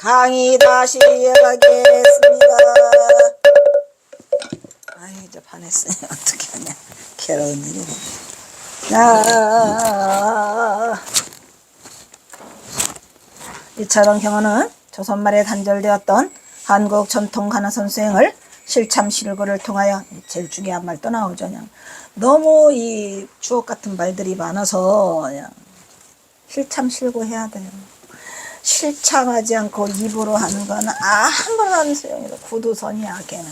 강의 다시 이어가겠습니다. 아이 이제 반했으니 어떻게 하냐. 괴로운 일이네. 자, 이처럼 경어는 조선말에 단절되었던 한국 전통 가나선 수행을 실참실구를 통하여 제일 중요한 말 또 나오죠. 그냥 너무 이 주옥 같은 말들이 많아서 그냥 실참실구 해야 돼요. 실참하지 않고 입으로 하는 거는 아무런 하는 소용이다. 구두선이야. 걔는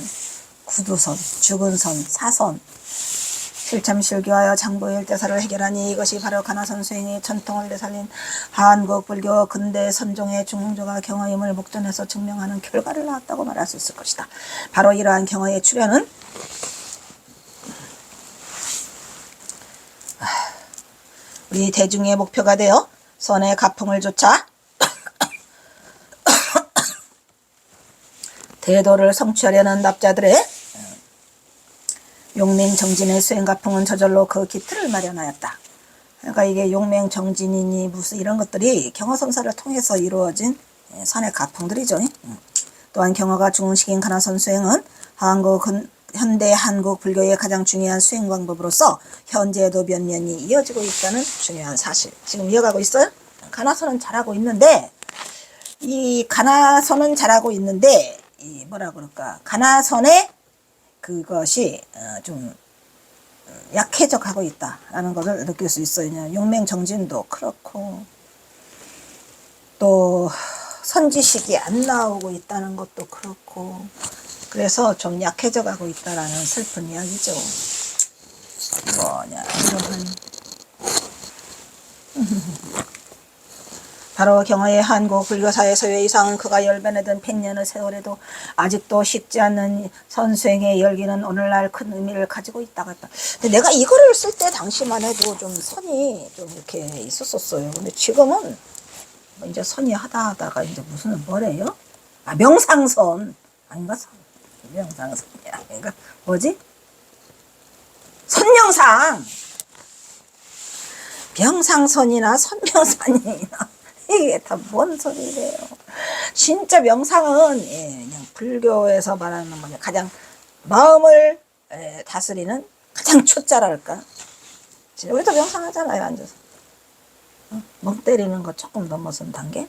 구두선, 죽은 선, 사선. 실참실교하여 장부일대사를 해결하니 이것이 바로 가나선 수행의 전통을 되살린 한국 불교 근대 선종의 중흥조가 경어임을 목전에서 증명하는 결과를 낳았다고 말할 수 있을 것이다. 바로 이러한 경어의 출현은 우리 대중의 목표가 되어 선의 가풍을 좇아 대도를 성취하려는 납자들의 용맹정진의 수행가풍은 저절로 그 기틀을 마련하였다. 그러니까 이게 용맹정진이니 무슨 이런 것들이 경어선사를 통해서 이루어진 선의 가풍들이죠. 또한 경어가 중흥식인 가나선 수행은 현대 한국 불교의 가장 중요한 수행 방법으로서 현재에도 면면이 이어지고 있다는 중요한 사실. 지금 이어가고 있어요. 가나선은 잘하고 있는데 이 가나선은 잘하고 있는데 이 뭐라 그럴까, 가나선의 그것이 좀 약해져 가고 있다라는 것을 느낄 수 있어요. 용맹정진도 그렇고 또 선지식이 안 나오고 있다는 것도 그렇고 그래서 좀 약해져 가고 있다라는 슬픈 이야기죠. 뭐냐 이런 바로 경어의 한국 불교사의 소요 이상은 그가 열변에 든 100년의 세월에도 아직도 식지 않는 선수행의 열기는 오늘날 큰 의미를 가지고 있다고 했다. 근데 내가 이거를 쓸 때 당시만 해도 좀 선이 좀 이렇게 있었었어요. 근데 지금은 뭐 이제 선이 하다가 이제 무슨 뭐래요? 명상선 아닌가? 명상선이야. 그러니까 뭐지? 선명상. 명상선이나 선명산이나 이게 다 뭔 소리래요. 진짜 명상은 그냥 불교에서 말하는 뭐냐, 가장 마음을 다스리는 가장 초자랄까. 우리도 명상하잖아요. 앉아서 멍 때리는 거 조금 넘어선 단계,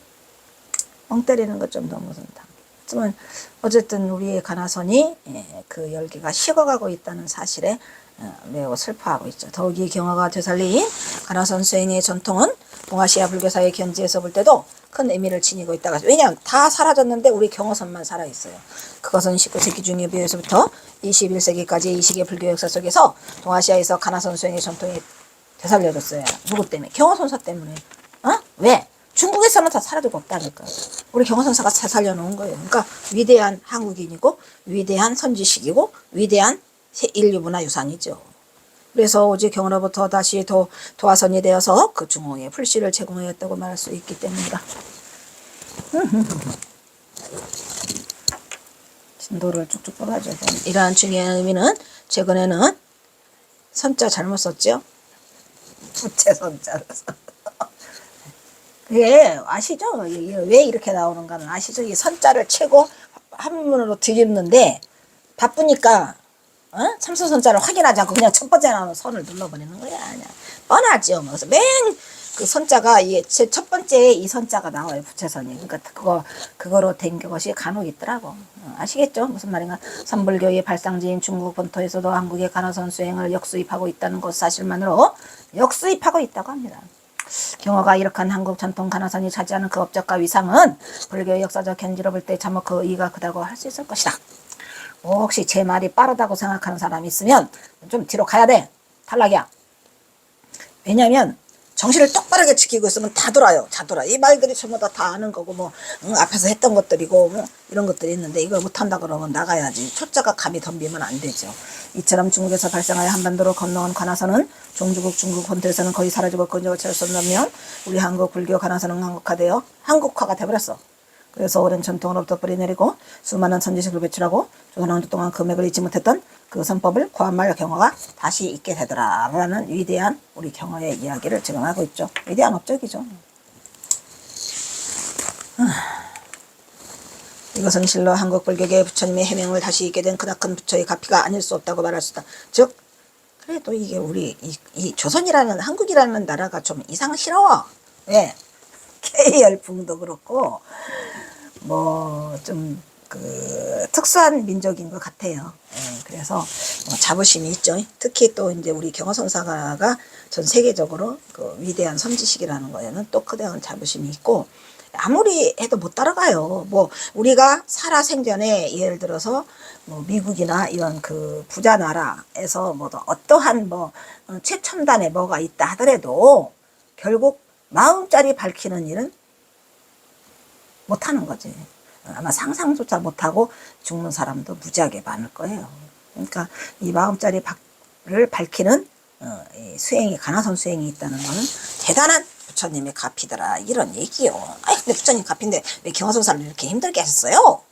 멍 때리는 거 좀 넘어선 단계. 하지만 어쨌든 우리의 가나선이 그 열기가 식어가고 있다는 사실에 매우 슬퍼하고 있죠. 더욱이 경어가 되살린 가나선 수행의 전통은 동아시아 불교사의 견지에서 볼 때도 큰 의미를 지니고 있다고 하죠. 왜냐하면 다 사라졌는데 우리 경어선만 살아있어요. 그것은 19세기 중엽부에서부터 21세기까지 이 시기의 불교 역사 속에서 동아시아에서 가나선 수행의 전통이 되살려졌어요. 누구 때문에? 경어선사 때문에. 왜? 중국에서는 다 사라지고 없다니까. 우리 경어선사가 잘 살려놓은 거예요. 그러니까 위대한 한국인이고 위대한 선지식이고 위대한 인류문화유산이죠. 그래서 오직 경으로부터 다시 도화선이 되어서 그 중흥의 풀씨를 제공하였다고 말할 수 있기 때문이다. 진도를 쭉쭉 뽑아줘야 돼. 이러한 중요한 의미는 최근에는 선자 잘못 썼죠? 부채선자로 썼. 그게 아시죠? 왜 이렇게 나오는가는 아시죠? 이 선자를 채고 한문으로 뒤집는데 바쁘니까 참수선자를 확인하지 않고 그냥 첫 번째 나오는 선을 눌러버리는 거야. 그냥 뻔하죠. 그래서 맨 그 선자가 이게 첫 번째 이 선자가 나와요. 부채선이. 그러니까 그거로 된 것이 간혹 있더라고. 아시겠죠? 무슨 말인가? 선불교의 발상지인 중국 본토에서도 한국의 가나선 수행을 역수입하고 있다는 것 사실만으로 역수입하고 있다고 합니다. 경어가 이렇게 한국 전통 가나선이 차지하는 그 업적과 위상은 불교의 역사적 견지로 볼 때 참으로 그 의의가 크다고 할 수 있을 것이다. 혹시 제 말이 빠르다고 생각하는 사람이 있으면 좀 뒤로 가야 돼. 탈락이야. 왜냐면 정신을 똑바르게 지키고 있으면 다 돌아요. 다 돌아. 이 말들이 전부 다 아는 거고 뭐 앞에서 했던 것들이고 뭐 이런 것들이 있는데 이걸 못한다 그러면 나가야지. 초짜가 감히 덤비면 안 되죠. 이처럼 중국에서 발생하여 한반도로 건너온 가나선은 종주국 중국 본토에서는 거의 사라지고 근적을 채울 수 없는 우리 한국 불교 가나선은 한국화가 돼버렸어. 그래서 오랜 전통으로부터 뿌리내리고 수많은 선지식을 배출하고 조선왕조 동안 금액을 잊지 못했던 그 선법을 고한말 경어가 다시 있게 되더라 라는 위대한 우리 경어의 이야기를 지금 하고 있죠. 위대한 업적이죠. 이것은 실로 한국 불교계 부처님의 해명을 다시 읽게 된 크나큰 부처의 가피가 아닐 수 없다고 말할 수 있다. 즉 그래도 이게 우리 이 조선이라는 한국이라는 나라가 좀 이상스러워. 예. K열풍도 그렇고 뭐 좀 그 특수한 민족인 것 같아요. 예, 그래서 뭐 자부심이 있죠. 특히 또 이제 우리 경허선사가 전 세계적으로 그 위대한 선지식이라는 거에는 또 크다는 자부심이 있고 아무리 해도 못 따라가요. 뭐 우리가 살아생전에 예를 들어서 뭐 미국이나 이런 그 부자 나라에서 뭐 어떠한 뭐 최첨단의 뭐가 있다 하더라도 결국 마음자리 밝히는 일은 못하는 거지. 아마 상상조차 못하고 죽는 사람도 무지하게 많을 거예요. 그러니까 이 마음자리를 밝히는 이 수행이 가나선 수행이 있다는 거는 대단한 부처님의 가피더라 이런 얘기요. 아니 근데 부처님 가피인데 왜 경허선사를 이렇게 힘들게 하셨어요?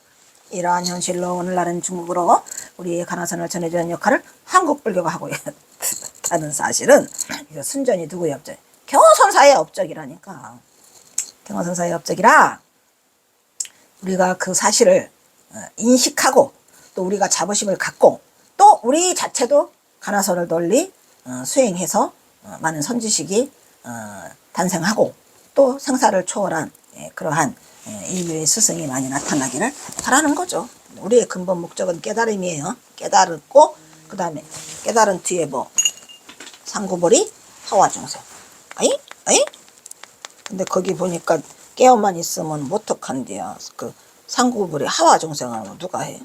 이러한 현실로 오늘날은 중국으로 우리의 가나선을 전해주는 역할을 한국 불교가 하고 있다는 사실은 이거 순전히 누구의 업적? 경허선사의 업적이라니까. 경허선사의 업적이라 우리가 그 사실을 인식하고 또 우리가 자부심을 갖고 또 우리 자체도 가나선을 널리 수행해서 많은 선지식이 탄생하고 또 생사를 초월한 그러한 인류의 스승이 많이 나타나기를 바라는 거죠. 우리의 근본 목적은 깨달음이에요. 깨달았고 그 다음에 깨달은 뒤에 뭐 상구보리 하와중생. 아이? 아이? 근데 거기 보니까 깨어만 있으면 못떡한디야. 그 상구불이 하와중생하면 누가 해?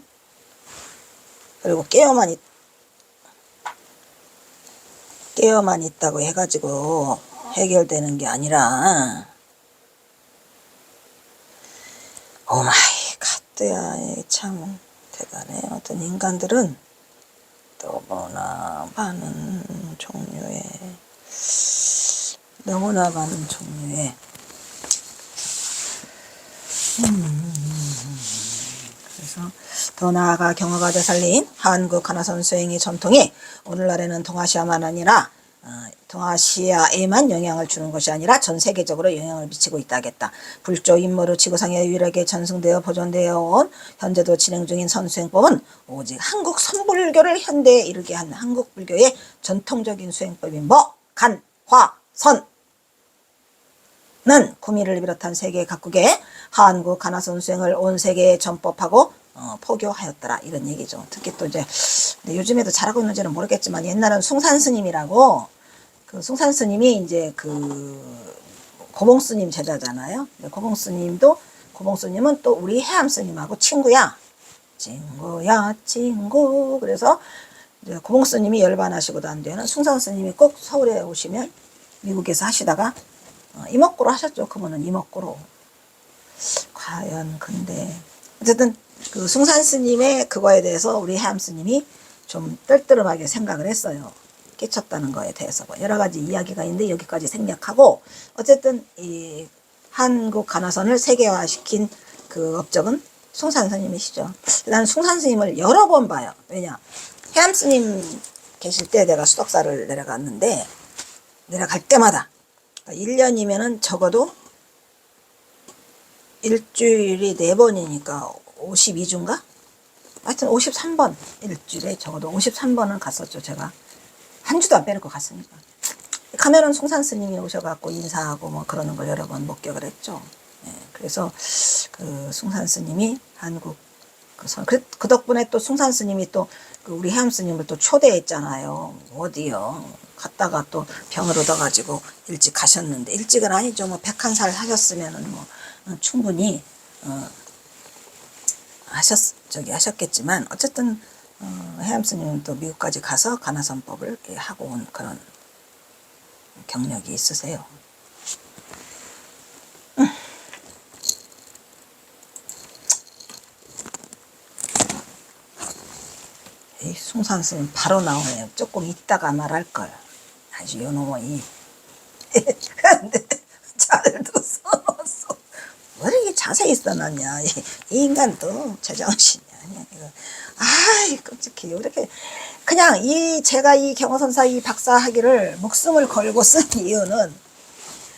그리고 깨어만 있다고 해가지고 해결되는 게 아니라 오마이 갓드야. 참 대단해. 어떤 인간들은 너무나 많은 종류의 그래서 더 나아가 경허가 되살린 한국 가나선 수행의 전통이 오늘날에는 동아시아만 아니라 동아시아에만 영향을 주는 것이 아니라 전 세계적으로 영향을 미치고 있다겠다. 불조 임무로 지구상에 유일하게 전승되어 보존되어 온 현재도 진행 중인 선수행법은 오직 한국 선불교를 현대에 이르게 한 한국 불교의 전통적인 수행법인 간, 화, 선 는 구미를 비롯한 세계 각국의 한국 가나선 수행을 온 세계에 전법하고 포교하였더라 이런 얘기죠. 특히 또 이제 요즘에도 잘하고 있는지는 모르겠지만 옛날은 숭산 스님이라고 그 숭산 스님이 이제 그 고봉 스님 제자잖아요. 고봉 스님은 또 우리 해암 스님하고 친구야. 친구. 그래서 이제 고봉 스님이 열반하시고 난 뒤에는 숭산 스님이 꼭 서울에 오시면 미국에서 하시다가 이목구로 하셨죠. 그분은 이목구로. 과연 근데 어쨌든 그 숭산 스님의 그거에 대해서 우리 해암 스님이 좀 떨떠름하게 생각을 했어요. 끼쳤다는 거에 대해서 여러 가지 이야기가 있는데 여기까지 생략하고 어쨌든 이 한국 가나선을 세계화시킨 그 업적은 숭산 스님이시죠. 나는 숭산 스님을 여러 번 봐요. 왜냐 해암 스님 계실 때 내가 수덕사를 내려갔는데 내려갈 때마다 1년이면은 적어도 일주일이 4번이니까 52주인가? 하여튼 53번 일주일에 적어도 53번은 갔었죠. 제가 한 주도 안 빼놓고 갔으니까. 가면은 숭산 스님이 오셔갖고 인사하고 뭐 그러는 걸 여러 번 목격을 했죠. 예, 그래서 그 숭산 스님이 한국 그 덕분에 또 숭산 스님이 또 그 우리 해암 스님을 또 초대했잖아요. 어디요? 갔다가 또 병을 얻어가지고 일찍 가셨는데 일찍은 아니죠. 뭐 101살 하셨으면은 뭐 충분히 하셨겠지만 어쨌든 해암 스님은 또 미국까지 가서 가나선법을 하고 온 그런 경력이 있으세요. 이 숭산 스님 바로 나오네요. 조금 있다가 말할걸. 아주 요놈의 근데 잘도 써놨어. 왜 이렇게 자세히 써놨냐. 이 인간도 제정신이 아니야. 이거. 아이 끔찍해. 이렇게 그냥 제가 이 경허선사 이 박사학위를 목숨을 걸고 쓴 이유는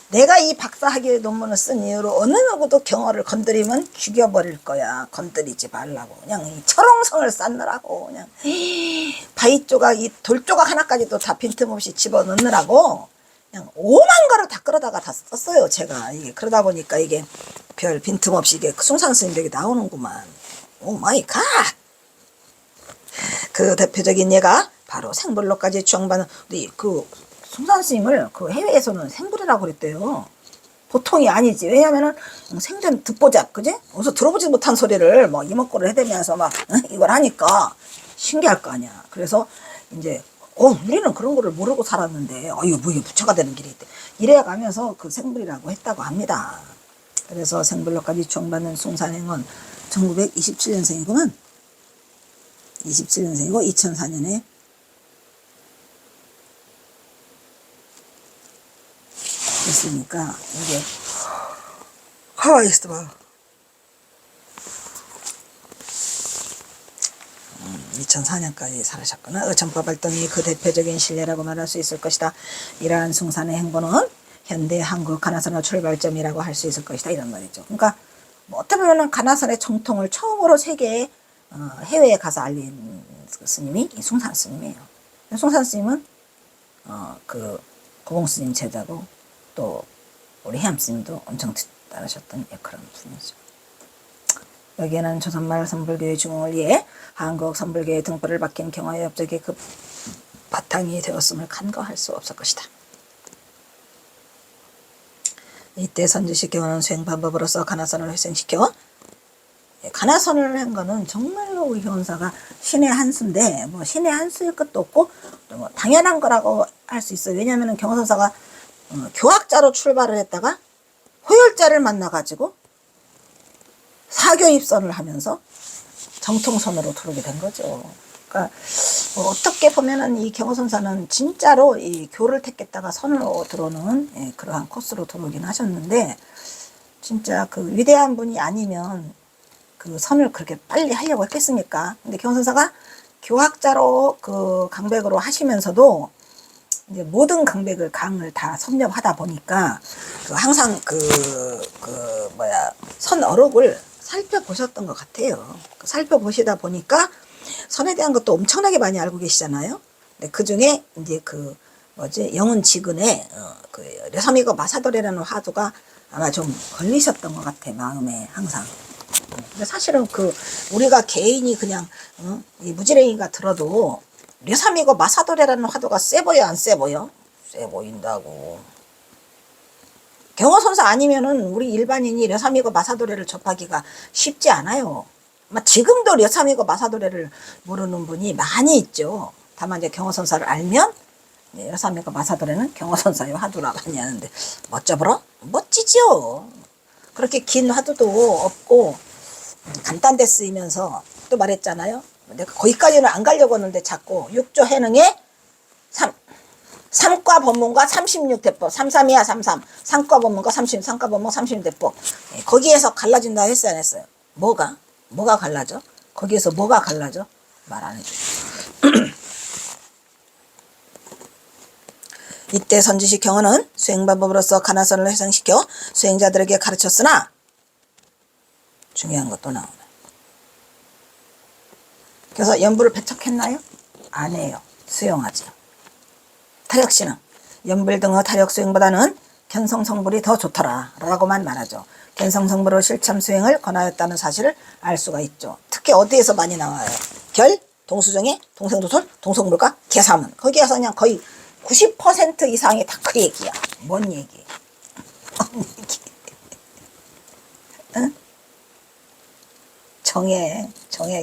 내가 이 박사학위 논문을 쓴 이후로 어느 누구도 경어를 건드리면 죽여버릴 거야. 건드리지 말라고. 그냥 이 철옹성을 쌓느라고. 그냥 바위 조각, 이 돌 조각 하나까지도 다 빈틈없이 집어넣느라고 그냥 오만 거를 다 끌어다가 다 썼어요. 제가 이게 그러다 보니까 이게 별 빈틈없이 이게 숭상스님들이 나오는구만. 오 마이 갓. 그 대표적인 예가 바로 생불로까지 주장받는 우리 그 숭산스님을 그 해외에서는 생불이라고 그랬대요. 보통이 아니지. 왜냐면은 생전 듣보잡, 그지? 어디서 들어보지 못한 소리를 뭐 이목구를 해대면서 막 이걸 하니까 신기할 거 아니야. 그래서 이제 우리는 그런 거를 모르고 살았는데 이거 뭐 이게 부처가 되는 길이 있대. 이래 가면서 그 생불이라고 했다고 합니다. 그래서 생불로까지 주장받는 숭산행은 1927년생이구만. 27년생이고 2004년에 됐으니까 이게 가만히 있어봐. 2004년까지 살아셨구나. 전파 발동이 그 대표적인 신뢰라고 말할 수 있을 것이다. 이러한 숭산의 행보는 현대 한국 가나선의 출발점이라고 할 수 있을 것이다. 이런 말이죠. 그러니까 뭐 어떻게 보면 가나선의 정통을 처음으로 세계에 해외에 가서 알린 스님이 이 숭산 스님이에요. 숭산 스님은 그 고봉 스님 제자고 또 우리 해암 스님도 엄청 따르셨던 그런 분이죠. 여기에는 조선말 선불교의 중흥을 위해 한국 선불교의 등불을 박힌 경화의 업적이 그 바탕이 되었음을 간과할 수 없을 것이다. 이때 선지식 경화는 수행 방법으로서 가나선을 회생시켜 가나선을 한 거는 정말로 우리 경원사가 신의 한 수인데 뭐 신의 한 수일 것도 없고 뭐 당연한 거라고 할 수 있어요. 왜냐하면 경원사가 교학자로 출발을 했다가 호열자를 만나가지고 사교 입선을 하면서 정통선으로 들어오게 된 거죠. 그러니까 어떻게 보면은 이 경호선사는 진짜로 이 교를 택했다가 선으로 들어오는 그러한 코스로 들어오긴 하셨는데 진짜 그 위대한 분이 아니면 그 선을 그렇게 빨리 하려고 했겠습니까? 근데 경호선사가 교학자로 그 강백으로 하시면서도 이제 모든 강을 다 섭렵하다 보니까 그 항상 선 어록을 살펴보셨던 것 같아요. 살펴보시다 보니까 선에 대한 것도 엄청나게 많이 알고 계시잖아요. 근데 그 중에 이제 영은지근에 그 려삼이거 마사도래라는 화두가 아마 좀 걸리셨던 것 같아. 마음에 항상. 근데 사실은 우리가 개인이 그냥 이 무지랭이가 들어도 려삼이거 마사도래라는 화두가 세 보여 안 세 보여? 세 보인다고. 경어선사 아니면은 우리 일반인이 려삼이거 마사도래를 접하기가 쉽지 않아요. 지금도 려삼이거 마사도래를 모르는 분이 많이 있죠. 다만 이제 경어선사를 알면 려삼이거 마사도래는 경어선사의 화두라고 하냐는데 멋져보러? 멋지죠. 그렇게 긴 화두도 없고 간단대 쓰이면서 또 말했잖아요. 내가 거기까지는 안 가려고 하는데 자꾸 6조 해능에 3과 법문과 36대법 33이야 33 3과 법문과 3과 법문 36대법 거기에서 갈라진다 했어요 안 했어요? 뭐가 갈라져? 거기에서 뭐가 갈라져? 말 안 해줘. 이때 선지식 경어는 수행방법으로서 가나선을 회생시켜 수행자들에게 가르쳤으나 중요한 것도 나오네. 그래서 연불을 배척했나요? 안 해요. 수용하죠. 타력신은 연불 등의 타력 수행보다는 견성성불이 더 좋더라 라고만 말하죠. 견성성불의 실참 수행을 권하였다는 사실을 알 수가 있죠. 특히 어디에서 많이 나와요? 결, 동수정의, 동생도솔, 동성불과 개사문. 거기에서 그냥 거의 90% 이상이 다 그 얘기야. 뭔 얘기? 뭔 얘기? 응? 정의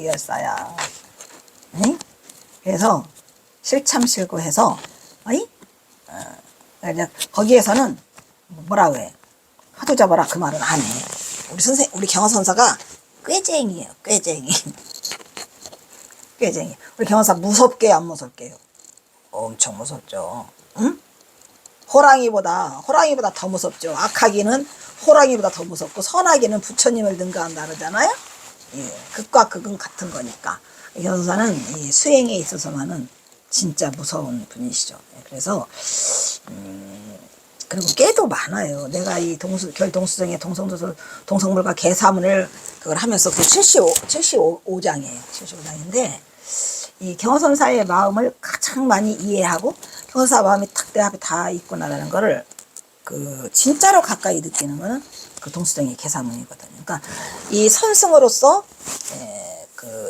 결사야. 응? 그래서 실참실구해서 거기에서는 뭐라고 해? 화두 잡아라 그 말은 안 해. 우리 경허선사가 꾀쟁이에요. 꾀쟁이. 우리 경허사 무섭게요, 안 무섭게요? 엄청 무섭죠. 응? 호랑이보다 더 무섭죠. 악하기는 호랑이보다 더 무섭고 선하기는 부처님을 능가한다 그러잖아요. 예, 극과 극은 같은 거니까. 경허사는 이 수행에 있어서만은 진짜 무서운 분이시죠. 그래서 그리고 깨도 많아요. 내가 이 결동수정의 동성물과 개사문을 그걸 하면서 그 75장이에요. 75장인데, 이 경허선사의 마음을 가장 많이 이해하고, 경허선사 마음이 탁 내 앞에 다 있구나라는 거를, 진짜로 가까이 느끼는 거는 그 동수정의 개사문이거든요. 그러니까, 이 선승으로서,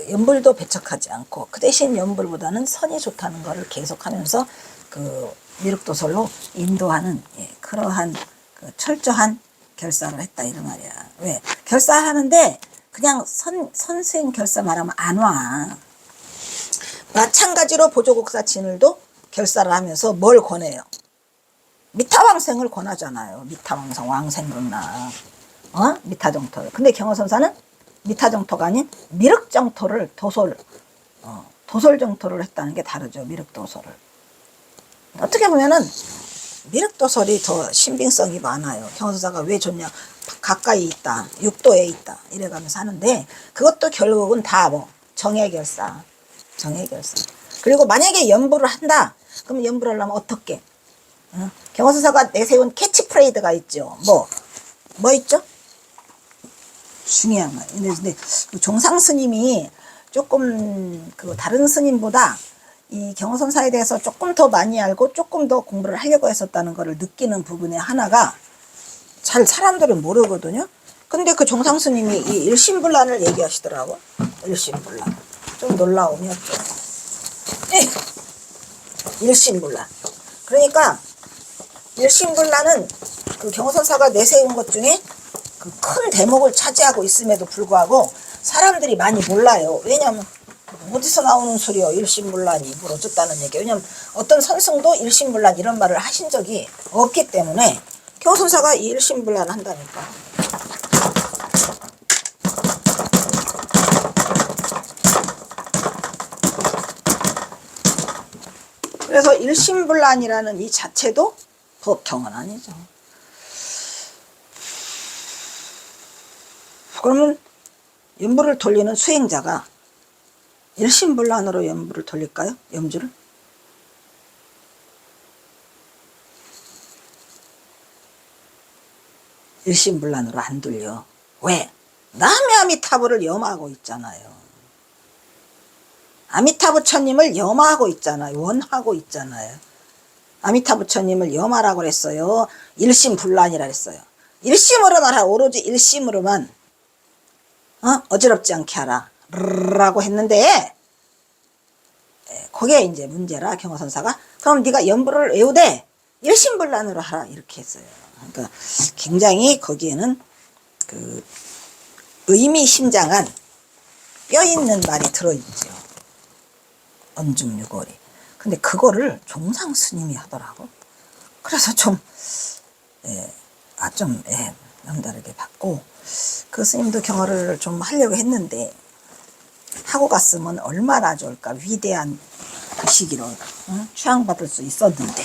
연불도 배척하지 않고, 그 대신 연불보다는 선이 좋다는 거를 계속하면서, 미륵도설로 인도하는 그러한 철저한 결사를 했다 이런 말이야. 왜? 결사하는데 그냥 선생 결사 말하면 안 와. 마찬가지로 보조국사 진을도 결사를 하면서 뭘 권해요? 미타왕생을 권하잖아요. 미타왕생 왕생극락 미타정토. 근데 경허선사는 미타정토가 아닌 미륵정토를 도솔정토를 했다는 게 다르죠. 미륵도설을. 어떻게 보면은 미륵도설이 더 신빙성이 많아요. 경허선사가 왜 좋냐? 가까이 있다, 육도에 있다 이래가면서 하는데, 그것도 결국은 다 정해결사. 그리고 만약에 연부를 한다, 그럼 연부를 하려면 어떻게? 경허선사가 내세운 캐치프레이드가 있죠. 뭐 있죠? 중요한 거예요. 근데 종상 스님이 조금 다른 스님보다 이 경허선사에 대해서 조금 더 많이 알고 조금 더 공부를 하려고 했었다는 것을 느끼는 부분의 하나가, 잘 사람들은 모르거든요. 근데 그 종상스님이 이 일심불란을 얘기하시더라고. 일심불란. 좀 놀라우면 일심불란. 그러니까 일심불란은 그 경허선사가 내세운 것 중에 그 큰 대목을 차지하고 있음에도 불구하고 사람들이 많이 몰라요. 왜냐면 어디서 나오는 소리요? 일심불란이 뭘 어쩌다는 얘기. 왜냐면 어떤 선승도 일심불란 이런 말을 하신 적이 없기 때문에 경허선사가 이 일심불란 한다니까. 그래서 일심불란이라는 이 자체도 법경은 아니죠. 그러면 연부를 돌리는 수행자가 일심불란으로 연부를 돌릴까요? 염주를? 일심불란으로 안 돌려. 왜? 남의 아미타불을 염하고 있잖아요. 아미타 부처님을 염하고 있잖아요. 원하고 있잖아요. 아미타 부처님을 염하라고 그랬어요. 일심불란이라 그랬어요. 일심으로만 하라. 오로지 일심으로만 어지럽지 않게 하라 라고 했는데, 그게 이제 문제라 경허선사가 그럼 네가 연부를 외우되 일심불란으로 하라 이렇게 했어요. 그러니까 굉장히 거기에는 그 의미심장한 뼈있는 말이 들어있죠. 언중유골이. 근데 그거를 종상 스님이 하더라고. 그래서 좀 남다르게 봤고, 그 스님도 경허를 좀 하려고 했는데 하고 갔으면 얼마나 좋을까. 위대한 그 시기로 추앙받을 수 있었는데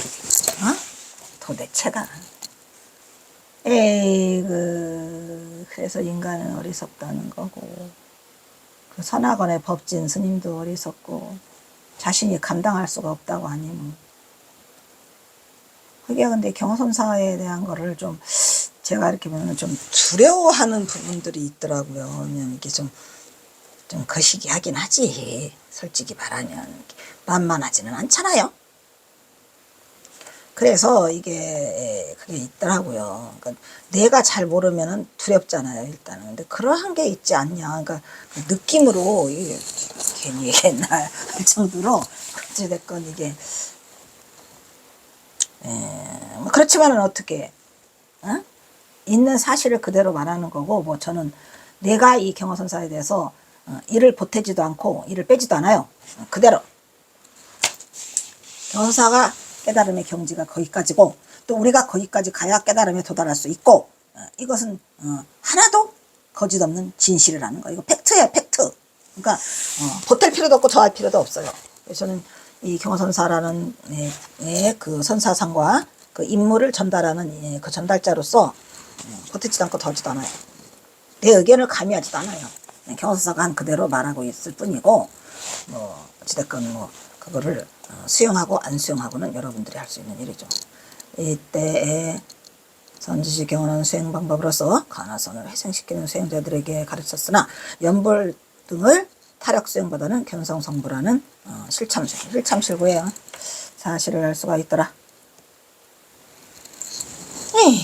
도대체가 그래서 인간은 어리석다는 거고, 그 선악원의 법진 스님도 어리석고 자신이 감당할 수가 없다고 아니면. 그게 근데 경허선사에 대한 거를 좀 제가 이렇게 보면 좀 두려워하는 부분들이 있더라고요. 왜냐면 이게 좀 거시기 하긴 하지. 솔직히 말하면 만만하지는 않잖아요. 그래서 이게 그게 있더라고요. 그러니까 내가 잘 모르면은 두렵잖아요, 일단은. 근데 그러한 게 있지 않냐. 그러니까 느낌으로 이게 괜히 옛날 할 정도로 어찌됐건 이게 그렇지만은 어떻게 있는 사실을 그대로 말하는 거고, 뭐 저는 내가 이 경허선사에 대해서 이를 보태지도 않고 이를 빼지도 않아요. 그대로 경허선사가 깨달음의 경지가 거기까지고, 또 우리가 거기까지 가야 깨달음에 도달할 수 있고, 이것은 하나도 거짓 없는 진실이라는 거. 이거 팩트예요, 팩트. 그러니까 보탤 필요도 없고 더할 필요도 없어요. 그래서 저는 이 경허선사라는 그 선사상과 그 임무를 전달하는 그 전달자로서 보태지도 않고 더하지도 않아요. 내 의견을 가미하지도 않아요. 경허선사가 한 그대로 말하고 있을 뿐이고, 뭐 어찌됐건 뭐 그거를 수용하고 안 수용하고는 여러분들이 할 수 있는 일이죠. 이때에 선지시 경우는 수행 방법으로서 가나선을 회생시키는 수행자들에게 가르쳤으나 연불 등을 타력 수행보다는 견성성불하는 실참수행, 실참실구예요. 사실을 알 수가 있더라. 에이.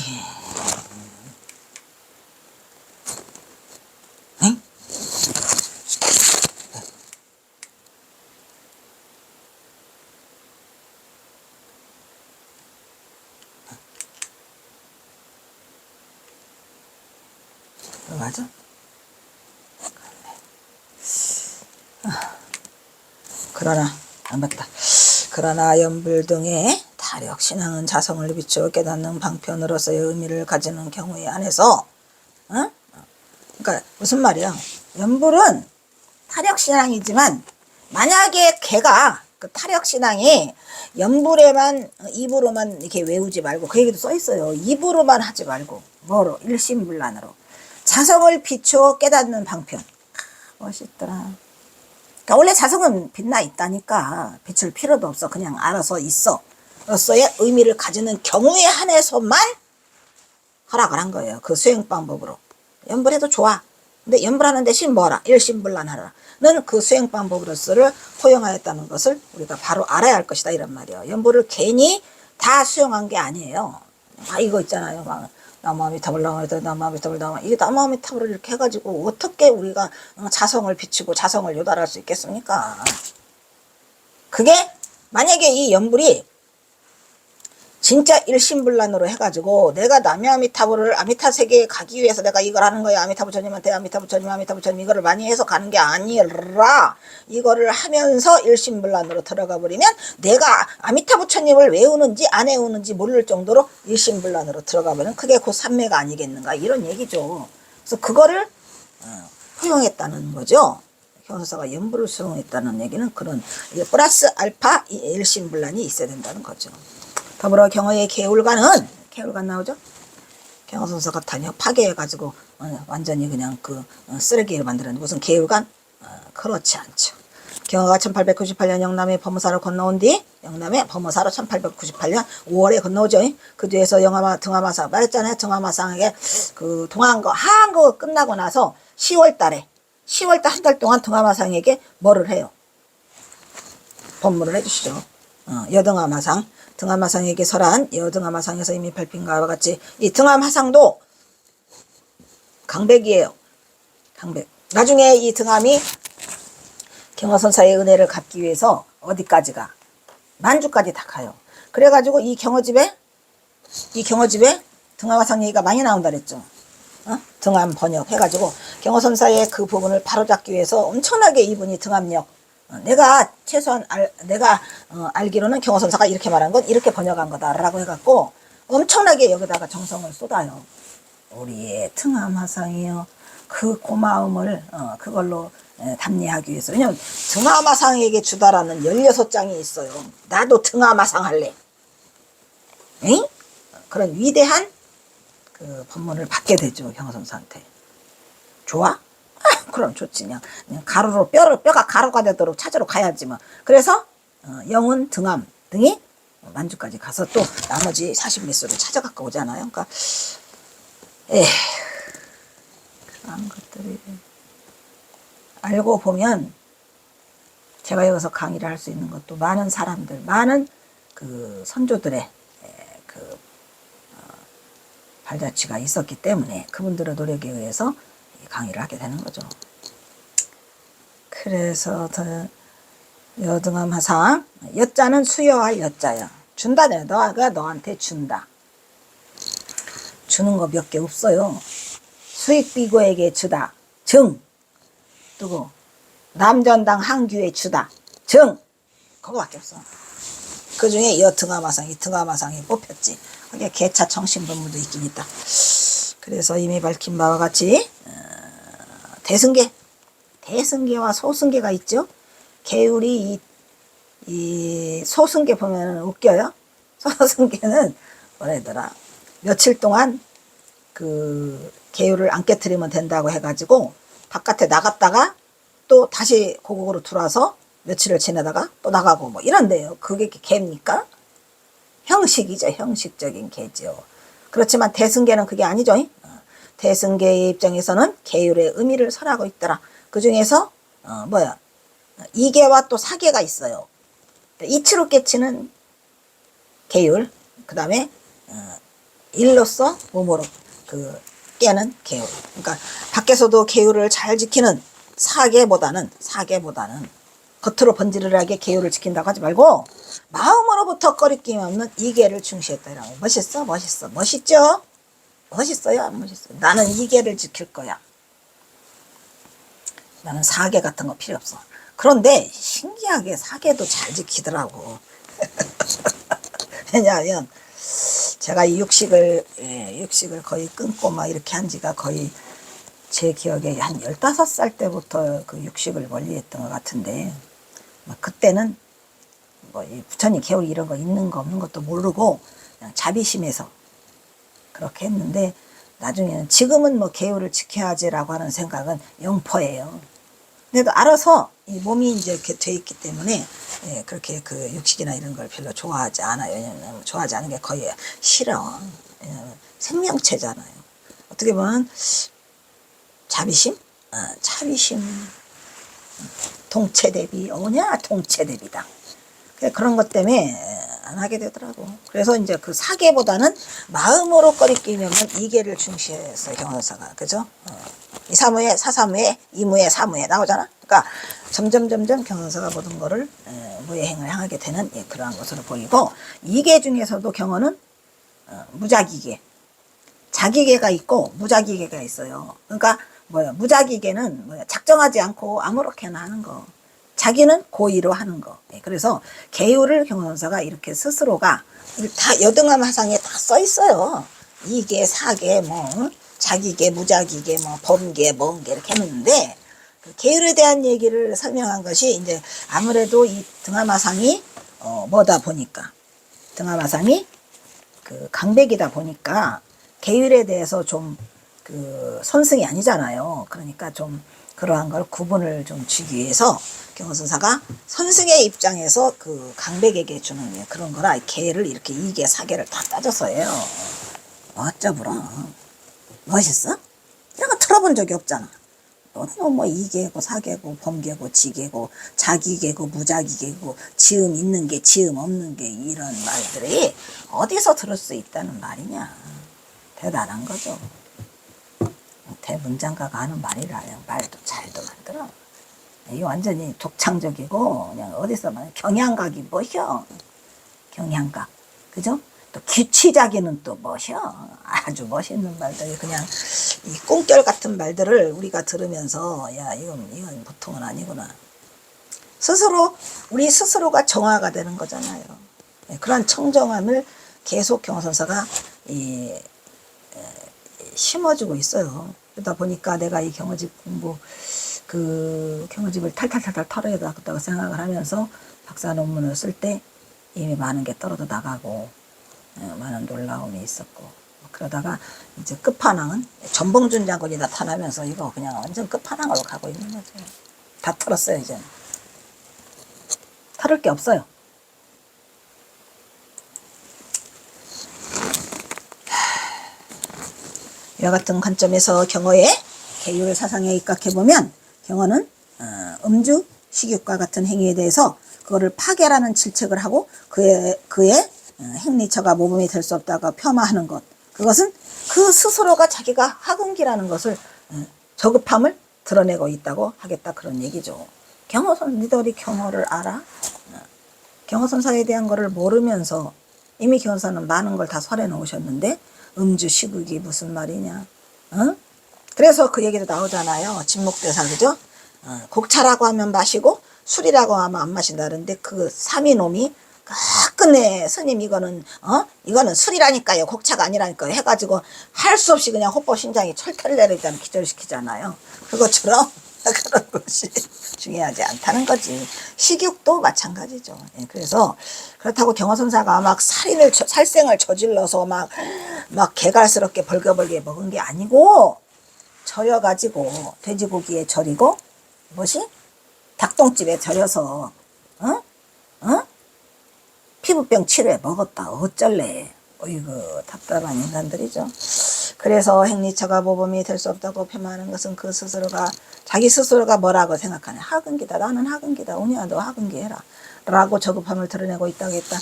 응? 맞아? 그러나 안 맞다. 그러나 연불 등의 타력 신앙은 자성을 비추어 깨닫는 방편으로서의 의미를 가지는 경우에 한해서, 어? 그러니까 무슨 말이야? 연불은 타력 신앙이지만 만약에 걔가 그 타력 신앙이 연불에만 입으로만 이렇게 외우지 말고, 그 얘기도 써 있어요. 입으로만 하지 말고 뭐로 일심불란으로 자성을 비추어 깨닫는 방편. 멋있더라. 그러니까 원래 자성은 빛나 있다니까 비출 필요도 없어. 그냥 알아서 있어. 로서의 의미를 가지는 경우에 한해서만 허락을 한 거예요. 그 수행 방법으로. 연불해도 좋아. 근데 연불하는 대신 뭐라? 일심불란하라. 는 그 수행 방법으로서를 허용하였다는 것을 우리가 바로 알아야 할 것이다, 이런 말이에요. 연불을 괜히 다 수용한 게 아니에요. 이거 있잖아요. 막 나무아미타불 나무아미타불 이게 나무아미타불을 이렇게 해가지고 어떻게 우리가 자성을 비추고 자성을 요달할 수 있겠습니까? 그게 만약에 이 연불이 진짜 일심불란으로 해가지고 내가 남의 아미타불을 아미타 세계에 가기 위해서 내가 이걸 하는 거야. 아미타 부처님한테 아미타 부처님 이거를 많이 해서 가는 게 아니라 이거를 하면서 일심불란으로 들어가 버리면 내가 아미타 부처님을 외우는지 안 외우는지 모를 정도로 일심불란으로 들어가 버리면 그게 곧 삼매가 아니겠는가, 이런 얘기죠. 그래서 그거를 허용했다는 거죠. 현사가 연불을 수용했다는 얘기는 그런 플러스 알파 일심불란이 있어야 된다는 거죠. 더불어 경어의 개울관은, 개울관 나오죠? 경어선사가 단역 파괴해가지고 완전히 그냥 그 쓰레기를 만들었는데 무슨 개울관? 그렇지 않죠. 경어가 1898년 영남의 범어사로 건너온 뒤, 영남의 범어사로 1898년 5월에 건너오죠. 그 뒤에서 등하마사 말했잖아요. 등하마상에게 그 동한 거 하한 거 끝나고 나서 10월 달에 10월 달 한 달 동안 등하마상에게 뭐를 해요? 법문을 해주시죠. 여등하마상, 등하마상에게 설한 여등하마상에서 이미 발핀 바와 같이 이 등하마상도 강백이에요. 강백. 나중에 이 등함이 경어선사의 은혜를 갚기 위해서 어디까지 가? 만주까지 다 가요. 그래가지고 이 경어집에 등하마상 얘기가 많이 나온다 그랬죠. 등함 번역 해가지고 경어선사의 그 부분을 바로잡기 위해서 엄청나게 이분이 등함역, 내가 최소한 내가 알기로는 경어선사가 이렇게 말한 건 이렇게 번역한 거다라고 해갖고 엄청나게 여기다가 정성을 쏟아요. 우리의 등하마상이요, 그 고마움을 그걸로 답례하기 위해서. 왜냐면 등하마상에게 주다라는 16장이 있어요. 나도 등하마상 할래. 응? 그런 위대한 그 법문을 받게 되죠. 경어선사한테. 좋아? 그럼 좋지. 그냥 가루로 뼈가 가루가 되도록 찾으러 가야지 뭐. 그래서 영운 등함 등이 만주까지 가서 또 나머지 40몇 수를 찾아갖고 오잖아요. 그러니까 그런 것들이 알고 보면 제가 여기서 강의를 할 수 있는 것도 많은 사람들, 많은 그 선조들의 그 발자취가 있었기 때문에 그분들의 노력에 의해서 강의를 하게 되는 거죠. 그래서 여등함하상, 여자는 수여할 여자야. 준다네. 너가 너한테 준다. 주는 거 몇 개 없어요. 수익비고에게 주다. 증. 누구? 남전당 항규에 주다. 증. 그거밖에 없어. 그 중에 등하마상이 뽑혔지. 거기에 개차 청신법문도 있긴 있다. 그래서 이미 밝힌 바와 같이 대승계와 소승계가 있죠. 개울이 이 소승계 보면 웃겨요. 소승계는 뭐래더라, 며칠 동안 그 개울을 안 깨트리면 된다고 해가지고 바깥에 나갔다가 또 다시 고국으로 들어와서 며칠을 지내다가 또 나가고 뭐 이런데요. 그게 개입니까? 형식이죠. 형식적인 개죠. 그렇지만 대승계는 그게 아니죠. 대승계의 입장에서는 계율의 의미를 설하고 있더라. 그 중에서 뭐야, 이계와 또 사계가 있어요. 이치로 깨치는 계율, 그 다음에 일로서 몸으로 그 깨는 계율. 그러니까 밖에서도 계율을 잘 지키는 사계보다는 겉으로 번지르르하게 계율을 지킨다고 하지 말고 마음으로부터 꺼리낌 없는 이계를 중시했다라고. 멋있어? 멋있어. 멋있죠? 멋있어요? 안 멋있어요? 나는 이계를 지킬 거야. 나는 사계 같은 거 필요 없어. 그런데 신기하게 사계도 잘 지키더라고. 왜냐하면 제가 이 육식을 거의 끊고 막 이렇게 한 지가 거의 제 기억에 한 15살 때부터 그 육식을 멀리했던 것 같은데, 그때는 뭐 부처님 계율 이런 거 있는 거 없는 것도 모르고 그냥 자비심에서 그렇게 했는데, 나중에는 지금은 뭐 계율을 지켜야지라고 하는 생각은 영포예요. 그래도 알아서 이 몸이 이제 이렇게 돼 있기 때문에 그렇게 그 육식이나 이런 걸 별로 좋아하지 않아요. 왜냐면 좋아하지 않은 게 거의 싫어. 생명체잖아요. 어떻게 보면 자비심, 동체대비, 동체대비다. 그런 것 때문에 안 하게 되더라고. 그래서 이제 그 사계보다는 마음으로 꺼리끼면 이계를 중시해서 경험사가, 그죠? 이사무에, 사사무에, 이무에, 사무에 나오잖아. 그러니까 점점 경험사가 모든 거를 무예행을 향하게 되는 그러한 것으로 보이고, 이계 중에서도 경험은 무작위계, 자기계가 있고 무작위계가 있어요. 그러니까 무작위계는 작정하지 않고 아무렇게나 하는 거. 자기는 고의로 하는 거. 그래서 계율을 경험사가 이렇게 스스로가 다 여등암 화상에 다 써 있어요. 이계, 사계, 자기계, 무작위계, 범계, 뭔계 이렇게 했는데, 그 계율에 대한 얘기를 설명한 것이 이제 아무래도 이 등암화상이 뭐다 보니까, 등암화상이 그 강백이다 보니까 계율에 대해서 좀 그 선승이 아니잖아요. 그러니까 좀 그러한 걸 구분을 좀 주기 위해서 경호선사가 선승의 입장에서 그 강백에게 주는 그런 거라 계를 이렇게 이계 사계를 다 따져서 해요. 어쩌부러 멋있어? 이런 거 들어본 적이 없잖아. 너는 이계고 사계고 범계고 지계고 자기계고 무자기계고 지음 있는 게 지음 없는 게 이런 말들이 어디서 들을 수 있다는 말이냐. 대단한 거죠. 대문장가가 하는 말이라요. 말도 잘도 만들어. 이게 완전히 독창적이고 그냥 어디서 말 경향각이 멋이여. 경향각, 그죠? 또 규치자기는 또 멋이여. 아주 멋있는 말들이 그냥 이 꽁결 같은 말들을 우리가 들으면서 야 이건 보통은 아니구나. 우리 스스로가 정화가 되는 거잖아요. 그런 청정함을 계속 경호선사가 심어주고 있어요. 그러다 보니까 내가 이 경호집 공부, 그 경호집을 탈탈탈탈 털어야겠다고 생각을 하면서 박사 논문을 쓸 때 이미 많은 게 떨어져 나가고 많은 놀라움이 있었고, 그러다가 이제 끝판왕은 전봉준 장군이 나타나면서 이거 그냥 완전 끝판왕으로 가고 있는 거죠. 다 털었어요. 이제는 털을 게 없어요. 이와 같은 관점에서 경어의 계율 사상에 입각해보면 경어는 음주, 식욕과 같은 행위에 대해서 그거를 파괴라는 질책을 하고 그의 행리처가 모범이 될 수 없다고 폄하하는 것, 그것은 그 스스로가 자기가 하근기라는 것을 저급함을 드러내고 있다고 하겠다, 그런 얘기죠. 니들이 경어를 알아? 경어선사에 대한 거를 모르면서 이미 경어선사는 많은 걸 다 설해 놓으셨는데 음주 식욕이 무슨 말이냐? 그래서 그 얘기도 나오잖아요. 진목대사, 그죠? 곡차라고 하면 마시고 술이라고 하면 안 마신다는데 그 삼이놈이 끝내 스님 이거는 술이라니까요, 곡차가 아니라니까요 해가지고 할 수 없이 그냥 호법 심장이 철털내리잖아, 기절시키잖아요. 그것처럼 그런 것이 중요하지 않다는 거지. 식욕도 마찬가지죠. 그래서 그렇다고 경어선사가 막 살생을 저질러서 막 개갈스럽게 벌거벌게 먹은 게 아니고, 절여가지고 돼지고기에 절이고 닭똥집에 절여서 피부병 치료해 먹었다. 어쩔래. 어이구 답답한 인간들이죠. 그래서 행리처가 모범이 될 수 없다고 폄하하는 것은 그 스스로가 자기 스스로가 뭐라고 생각하냐. 하근기다. 나는 하근기다. 오냐 너 하근기 해라. 라고 저급함을 드러내고 있다고 했다.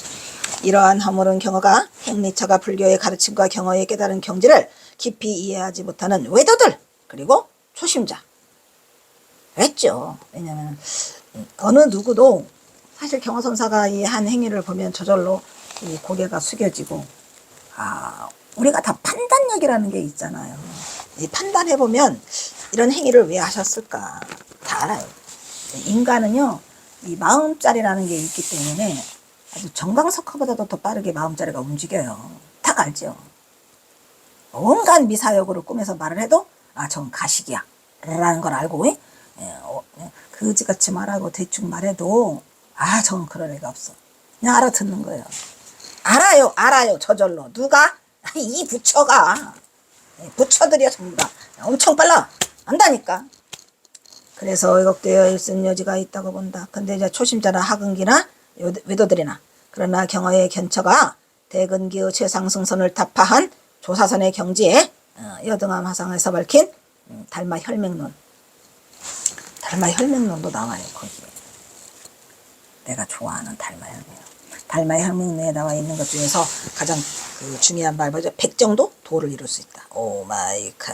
이러한 허물은 경어가 행리처가 불교의 가르침과 경어의 깨달은 경지를 깊이 이해하지 못하는 외도들 그리고 초심자 했죠. 왜냐면 어느 누구도 사실 경어선사가 이 한 행위를 보면 저절로 이 고개가 숙여지고 우리가 다 판단력이라는 게 있잖아요. 이 판단해보면 이런 행위를 왜 하셨을까 다 알아요. 인간은요 이 마음자리라는 게 있기 때문에 아주 정광석화보다도 더 빠르게 마음자리가 움직여요. 딱 알죠. 온갖 미사역으로 꾸며서 말을 해도 저건 가식이야 라는 걸 알고 그지같이 말하고 대충 말해도 저건 그럴 애가 없어. 그냥 알아듣는 거예요. 알아요 저절로. 누가? 이 부처가. 부처들이야 전부 다. 엄청 빨라. 안다니까. 그래서 왜곡되어 있을 여지가 있다고 본다. 근데 이제 초심자나 하근기나 외도들이나 그러나 경어의 견처가 대근기의 최상승선을 타파한 조사선의 경지에 여등암 화상에서 밝힌 달마 혈맹론. 달마 혈맹론도 나와요 거기에. 내가 좋아하는 달마 혈맹론. 달마 혈맹론에 나와 있는 것 중에서 가장 중요한 말 뭐죠? 100정도 도를 이룰 수 있다. 오 마이 갓.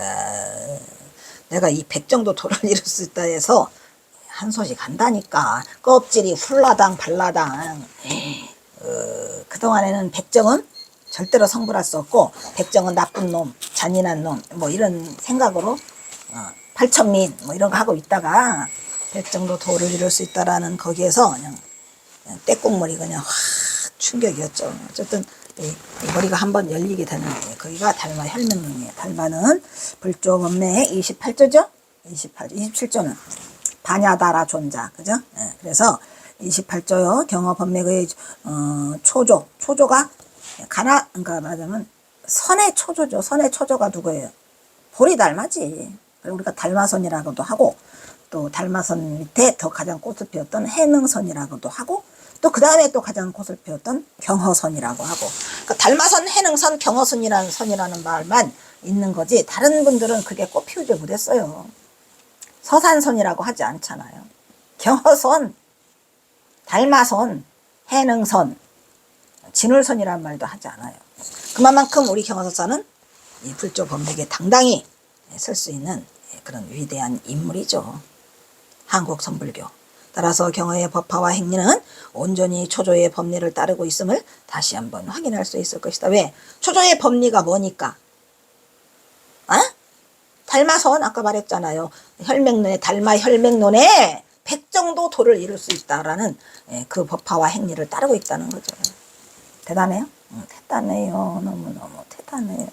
내가 이 100정도 도를 이룰 수 있다 해서 한 소식 한다니까. 껍질이 훌라당 발라당. 그동안에는 백정은 절대로 성불할 수 없고 백정은 나쁜 놈, 잔인한 놈 뭐 이런 생각으로 팔천민 뭐 이런 거 하고 있다가 백정도 도를 이룰 수 있다라는 거기에서 그냥 떼국머리 그냥 확 충격이었죠. 어쨌든 이 머리가 한번 열리게 되는 거기가 달마 혈맹론이에요. 달마는 불조 법매의 28조죠. 27조는 반야다라 존자, 그죠? 그래서 28조요. 경어 법맥의 초조가 그러니까 말하자면 선의 초조죠. 선의 초조가 누구예요? 보리 달마지. 우리가 달마선이라고도 하고 또 달마선 밑에 더 가장 꽃을 피웠던 해능선이라고도 하고 또 그 다음에 또 가장 꽃을 피웠던 경허선이라고 하고 그러니까 달마선, 해능선, 경허선이라는 선이라는 말만 있는 거지 다른 분들은 그게 꽃 피우지 못했어요. 서산선이라고 하지 않잖아요. 경허선, 달마선, 해능선, 진울선이라는 말도 하지 않아요. 그만큼 우리 경허선사는 이 불조 법맥에 당당히 설 수 있는 그런 위대한 인물이죠. 한국 선불교. 따라서 경어의 법화와 행리는 온전히 초조의 법리를 따르고 있음을 다시 한번 확인할 수 있을 것이다. 왜? 초조의 법리가 뭐니까? 달마선 아까 말했잖아요. 혈맹론에 달마 혈맹론에 100정도 도를 이룰 수 있다라는 그 법화와 행리를 따르고 있다는 거죠. 대단해요? 대단해요. 너무너무 대단해요.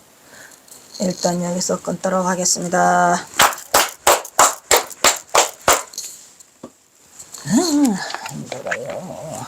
일단 여기서 끊도록 하겠습니다. 힘들어요.